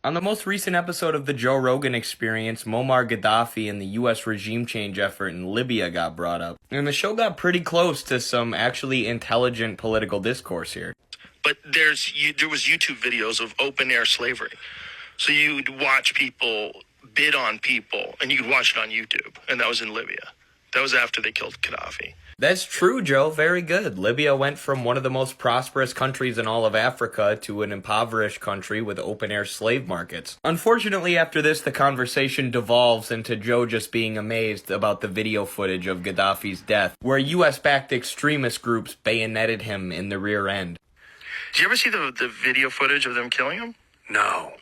On the most recent episode of the Joe Rogan Experience, Muammar Gaddafi and the U.S. regime change effort in Libya got brought up. And the show got pretty close to some actually intelligent political discourse here. But there was YouTube videos of open air slavery. So you'd watch people bid on people, and you could watch it on YouTube. And that was in Libya. That was after they killed Gaddafi. That's true, Joe. Very good. Libya went from one of the most prosperous countries in all of Africa to an impoverished country with open-air slave markets. Unfortunately, after this, the conversation devolves into Joe just being amazed about the video footage of Gaddafi's death, where US-backed extremist groups bayoneted him in the rear end. Did you ever see the video footage of them killing him? No.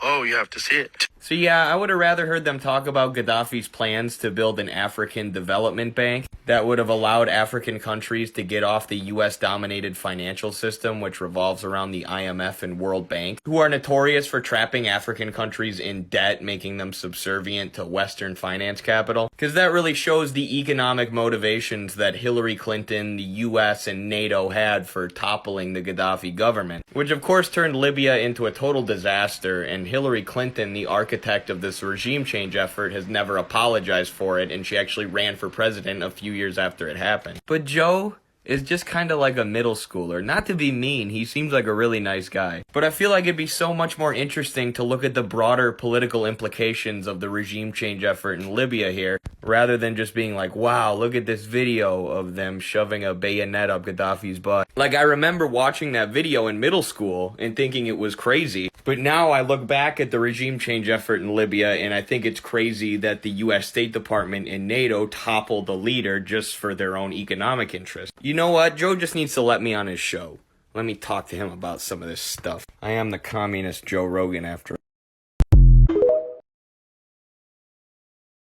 Oh, you have to see it. So yeah, I would have rather heard them talk about Gaddafi's plans to build an African development bank that would have allowed African countries to get off the US-dominated financial system, which revolves around the IMF and World Bank, who are notorious for trapping African countries in debt, making them subservient to Western finance capital. Because that really shows the economic motivations that Hillary Clinton, the US, and NATO had for toppling the Gaddafi government, which of course turned Libya into a total disaster, and Hillary Clinton, the architect of this regime change effort, has never apologized for it, and she actually ran for president a few years after it happened. But Joe is just kind of like a middle schooler. Not to be mean, he seems like a really nice guy. But I feel like it'd be so much more interesting to look at the broader political implications of the regime change effort in Libya here, rather than just being like, wow, look at this video of them shoving a bayonet up Gaddafi's butt. Like, I remember watching that video in middle school and thinking it was crazy. But now I look back at the regime change effort in Libya and I think it's crazy that the US State Department and NATO toppled the leader just for their own economic interest. You know what? Joe just needs to let me on his show. Let me talk to him about some of this stuff. I am the communist Joe Rogan after all.